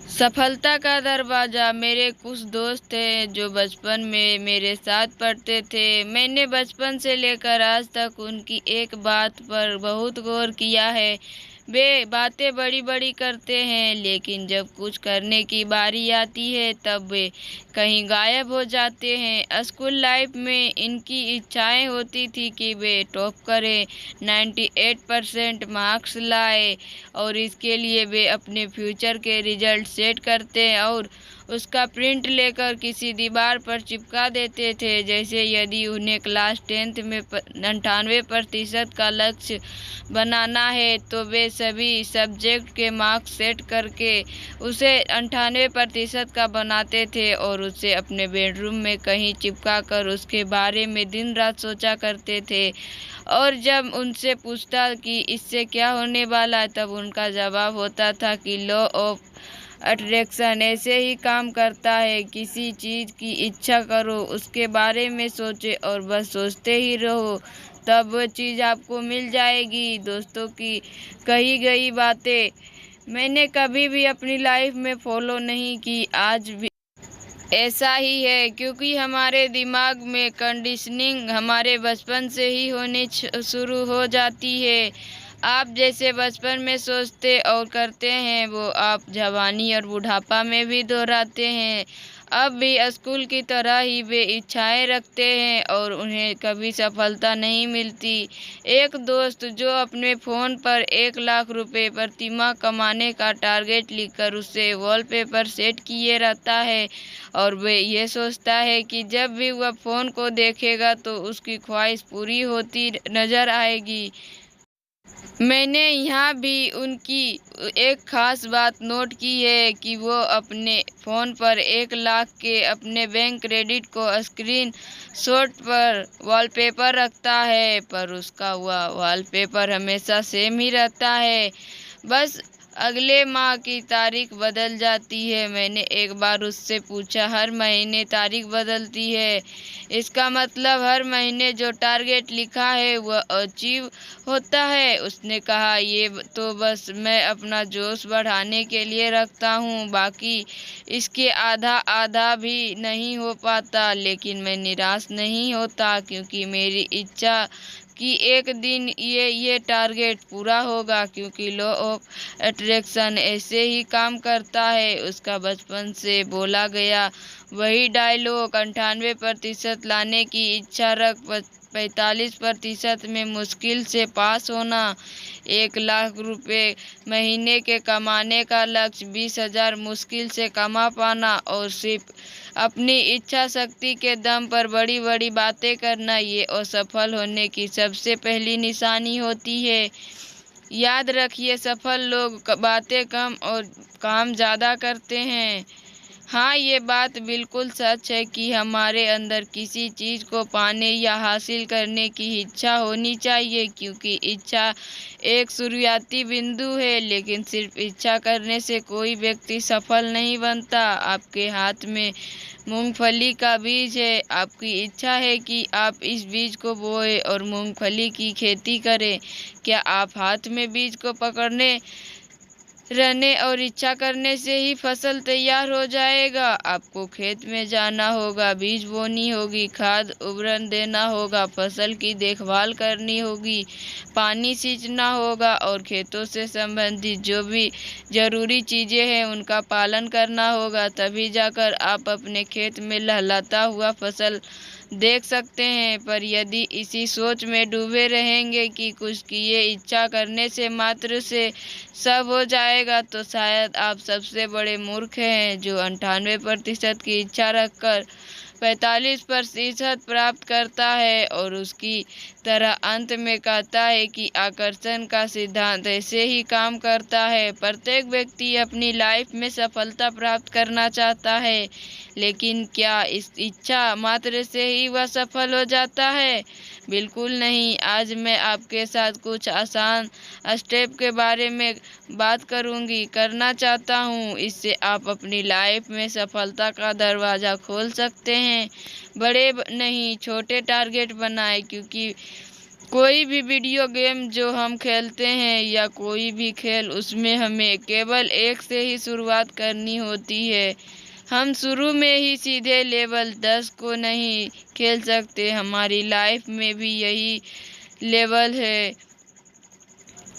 सफलता का दरवाज़ा। मेरे कुछ दोस्त हैं जो बचपन में मेरे साथ पढ़ते थे। मैंने बचपन से लेकर आज तक उनकी एक बात पर बहुत गौर किया है। वे बातें बड़ी बड़ी करते हैं, लेकिन जब कुछ करने की बारी आती है तब वे कहीं गायब हो जाते हैं। स्कूल लाइफ में इनकी इच्छाएं होती थी कि वे टॉप करें, 98% मार्क्स लाए, और इसके लिए वे अपने फ्यूचर के रिजल्ट सेट करते और उसका प्रिंट लेकर किसी दीवार पर चिपका देते थे। जैसे यदि उन्हें क्लास 10th में 98% का लक्ष्य बनाना है तो वे सभी सब्जेक्ट के मार्क्स सेट करके उसे 98% का बनाते थे और उसे अपने बेडरूम में कहीं चिपका कर उसके बारे में दिन रात सोचा करते थे। और जब उनसे पूछता कि इससे क्या होने वाला है, तब उनका जवाब होता था कि लॉ ऑफ अट्रैक्शन ऐसे ही काम करता है। किसी चीज़ की इच्छा करो, उसके बारे में सोचे और बस सोचते ही रहो, तब वो चीज़ आपको मिल जाएगी। दोस्तों की कही गई बातें मैंने कभी भी अपनी लाइफ में फॉलो नहीं की, आज भी ऐसा ही है, क्योंकि हमारे दिमाग में कंडीशनिंग हमारे बचपन से ही होनी शुरू हो जाती है। आप जैसे बचपन में सोचते और करते हैं वो आप जवानी और बुढ़ापा में भी दोहराते हैं। अब भी स्कूल की तरह ही वे इच्छाएं रखते हैं और उन्हें कभी सफलता नहीं मिलती। एक दोस्त जो अपने फ़ोन पर 1 लाख रुपए प्रतिमाह कमाने का टारगेट लिखकर उसे वॉलपेपर सेट किए रहता है और वे ये सोचता है कि जब भी वह फ़ोन को देखेगा तो उसकी ख्वाहिश पूरी होती नज़र आएगी। मैंने यहाँ भी उनकी एक खास बात नोट की है कि वो अपने फ़ोन पर 1 लाख के अपने बैंक क्रेडिट को स्क्रीन शॉट पर वॉलपेपर रखता है, पर उसका वह वॉलपेपर हमेशा सेम ही रहता है, बस अगले माह की तारीख बदल जाती है। मैंने एक बार उससे पूछा, हर महीने तारीख बदलती है, इसका मतलब हर महीने जो टारगेट लिखा है वह अचीव होता है? उसने कहा, ये तो बस मैं अपना जोश बढ़ाने के लिए रखता हूँ, बाकी इसके आधा आधा भी नहीं हो पाता। लेकिन मैं निराश नहीं होता, क्योंकि मेरी इच्छा कि एक दिन ये टारगेट पूरा होगा, क्योंकि लॉ ऑफ अट्रैक्शन ऐसे ही काम करता है। उसका बचपन से बोला गया वही डायलॉग, 98% लाने की इच्छा रख, 45% में मुश्किल से पास होना, 1 लाख रुपए महीने के कमाने का लक्ष्य, 20,000 मुश्किल से कमा पाना और सिर्फ अपनी इच्छा शक्ति के दम पर बड़ी बड़ी बातें करना, ये असफल होने की सबसे पहली निशानी होती है। याद रखिए, सफल लोग बातें कम और काम ज़्यादा करते हैं। हाँ, ये बात बिल्कुल सच है कि हमारे अंदर किसी चीज़ को पाने या हासिल करने की इच्छा होनी चाहिए, क्योंकि इच्छा एक शुरुआती बिंदु है, लेकिन सिर्फ इच्छा करने से कोई व्यक्ति सफल नहीं बनता। आपके हाथ में मूंगफली का बीज है, आपकी इच्छा है कि आप इस बीज को बोएं और मूंगफली की खेती करें। क्या आप हाथ में बीज को पकड़ने रहने और इच्छा करने से ही फसल तैयार हो जाएगा? आपको खेत में जाना होगा, बीज बोनी होगी, खाद उबरन देना होगा, फसल की देखभाल करनी होगी, पानी सींचना होगा और खेतों से संबंधित जो भी जरूरी चीज़ें हैं उनका पालन करना होगा। तभी जाकर आप अपने खेत में लहलहाता हुआ फसल देख सकते हैं। पर यदि इसी सोच में डूबे रहेंगे कि कुछ किए इच्छा करने से मात्र से सब हो जाएगा, तो शायद आप सबसे बड़े मूर्ख हैं जो 98% की इच्छा रखकर 45% प्राप्त करता है और उसकी तरह अंत में कहता है कि आकर्षण का सिद्धांत ऐसे ही काम करता है। प्रत्येक व्यक्ति अपनी लाइफ में सफलता प्राप्त करना चाहता है, लेकिन क्या इस इच्छा मात्र से ही वह सफल हो जाता है? बिल्कुल नहीं। आज मैं आपके साथ कुछ आसान स्टेप के बारे में बात करना चाहता हूँ। इससे आप अपनी लाइफ में सफलता का दरवाज़ा खोल सकते हैं। बड़े नहीं, छोटे टारगेट बनाएं, क्योंकि कोई भी वीडियो गेम जो हम खेलते हैं या कोई भी खेल, उसमें हमें केवल एक से ही शुरुआत करनी होती है। हम शुरू में ही सीधे लेवल 10 को नहीं खेल सकते। हमारी लाइफ में भी यही लेवल है।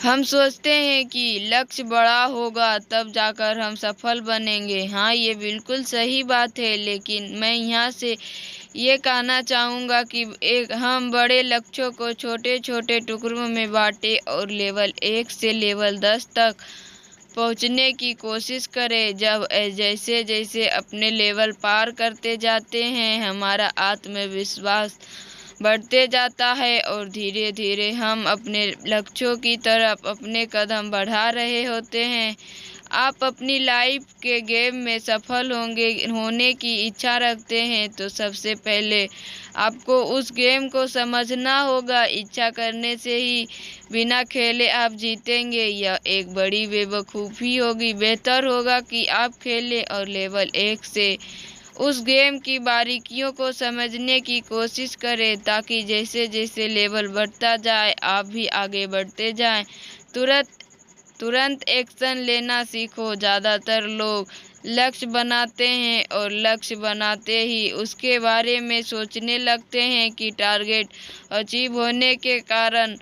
हम सोचते हैं कि लक्ष्य बड़ा होगा तब जाकर हम सफल बनेंगे। हाँ, ये बिल्कुल सही बात है, लेकिन मैं यहाँ से ये कहना चाहूँगा कि हम बड़े लक्ष्यों को छोटे छोटे टुकड़ों में बांटें और लेवल 1 से लेवल 10 तक पहुँचने की कोशिश करें। जब जैसे जैसे अपने लेवल पार करते जाते हैं, हमारा आत्मविश्वास बढ़ते जाता है और धीरे धीरे हम अपने लक्ष्यों की तरफ अपने कदम बढ़ा रहे होते हैं। आप अपनी लाइफ के गेम में सफल होने की इच्छा रखते हैं तो सबसे पहले आपको उस गेम को समझना होगा। इच्छा करने से ही बिना खेले आप जीतेंगे, यह एक बड़ी बेवकूफ़ी होगी। बेहतर होगा कि आप खेलें और लेवल 1 से उस गेम की बारीकियों को समझने की कोशिश करें, ताकि जैसे जैसे लेवल बढ़ता जाए आप भी आगे बढ़ते जाएं। तुरंत तुरंत एक्शन लेना सीखो। ज़्यादातर लोग लक्ष्य बनाते हैं और लक्ष्य बनाते ही उसके बारे में सोचने लगते हैं कि टारगेट अचीव होने के कारण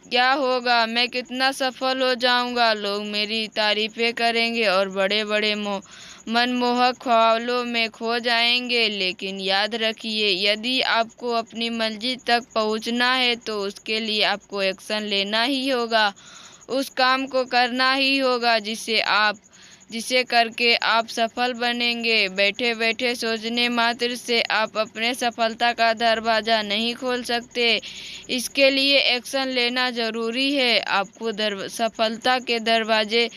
क्या होगा, मैं कितना सफल हो जाऊंगा, लोग मेरी तारीफें करेंगे और बड़े बड़े मनमोहक ख्यालों में खो जाएंगे। लेकिन याद रखिए, यदि आपको अपनी मंजिल तक पहुंचना है तो उसके लिए आपको एक्शन लेना ही होगा। उस काम को करना ही होगा जिसे करके आप सफल बनेंगे। बैठे बैठे सोचने मात्र से आप अपने सफलता का दरवाज़ा नहीं खोल सकते। इसके लिए एक्शन लेना ज़रूरी है। आपको सफलता के दरवाजे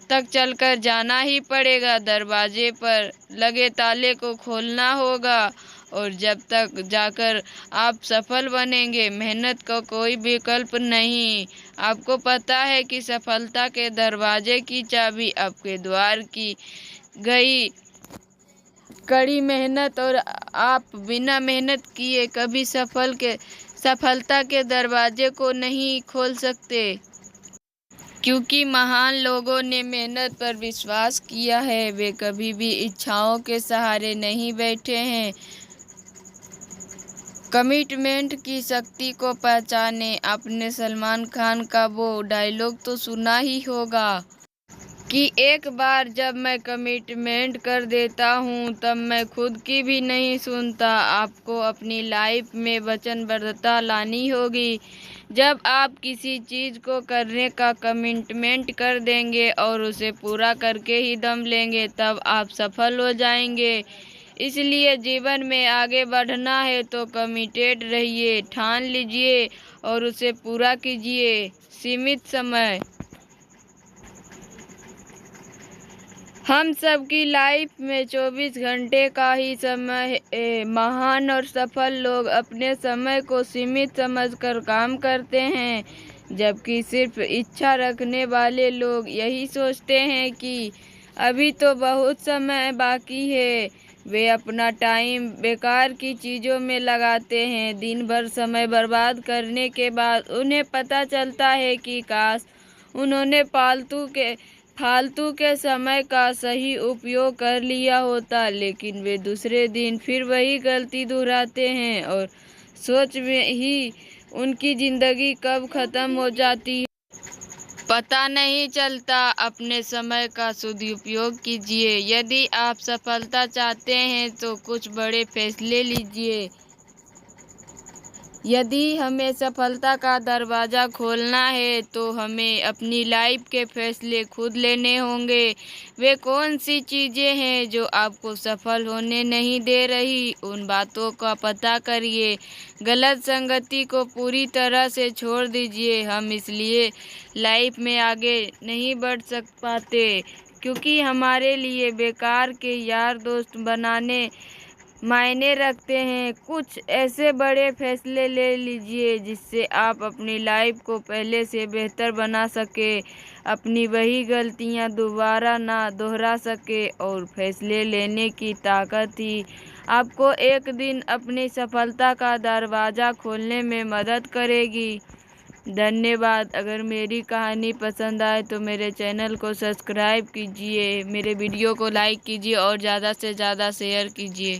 तक चलकर जाना ही पड़ेगा। दरवाजे पर लगे ताले को खोलना होगा और जब तक जाकर आप सफल बनेंगे। मेहनत का कोई विकल्प नहीं। आपको पता है कि सफलता के दरवाजे की चाबी आपके द्वार की गई कड़ी मेहनत, और आप बिना मेहनत किए कभी सफलता के दरवाजे को नहीं खोल सकते। क्योंकि महान लोगों ने मेहनत पर विश्वास किया है, वे कभी भी इच्छाओं के सहारे नहीं बैठे हैं। कमिटमेंट की शक्ति को पहचाने। आपने सलमान खान का वो डायलॉग तो सुना ही होगा कि एक बार जब मैं कमिटमेंट कर देता हूँ तब मैं खुद की भी नहीं सुनता। आपको अपनी लाइफ में वचनबद्धता लानी होगी। जब आप किसी चीज़ को करने का कमिटमेंट कर देंगे और उसे पूरा करके ही दम लेंगे, तब आप सफल हो जाएंगे। इसलिए जीवन में आगे बढ़ना है तो कमिटेड रहिए, ठान लीजिए और उसे पूरा कीजिए। सीमित समय। हम सब की लाइफ में 24 घंटे का ही समय है। महान और सफल लोग अपने समय को सीमित समझकर काम करते हैं, जबकि सिर्फ इच्छा रखने वाले लोग यही सोचते हैं कि अभी तो बहुत समय बाकी है। वे अपना टाइम बेकार की चीज़ों में लगाते हैं। दिन भर समय बर्बाद करने के बाद उन्हें पता चलता है कि काश उन्होंने फालतू के समय का सही उपयोग कर लिया होता। लेकिन वे दूसरे दिन फिर वही गलती दोहराते हैं और सोच में ही उनकी जिंदगी कब खत्म हो जाती है पता नहीं चलता। अपने समय का सदुपयोग कीजिए। यदि आप सफलता चाहते हैं तो कुछ बड़े फैसले लीजिए। यदि हमें सफलता का दरवाज़ा खोलना है तो हमें अपनी लाइफ के फैसले खुद लेने होंगे। वे कौन सी चीज़ें हैं जो आपको सफल होने नहीं दे रही, उन बातों का पता करिए। गलत संगति को पूरी तरह से छोड़ दीजिए। हम इसलिए लाइफ में आगे नहीं बढ़ पाते क्योंकि हमारे लिए बेकार के यार दोस्त बनाने मायने रखते हैं। कुछ ऐसे बड़े फैसले ले लीजिए जिससे आप अपनी लाइफ को पहले से बेहतर बना सके, अपनी वही गलतियां दोबारा ना दोहरा सके। और फैसले लेने की ताकत ही आपको एक दिन अपनी सफलता का दरवाज़ा खोलने में मदद करेगी। धन्यवाद। अगर मेरी कहानी पसंद आए तो मेरे चैनल को सब्सक्राइब कीजिए, मेरे वीडियो को लाइक कीजिए और ज़्यादा से ज़्यादा शेयर कीजिए।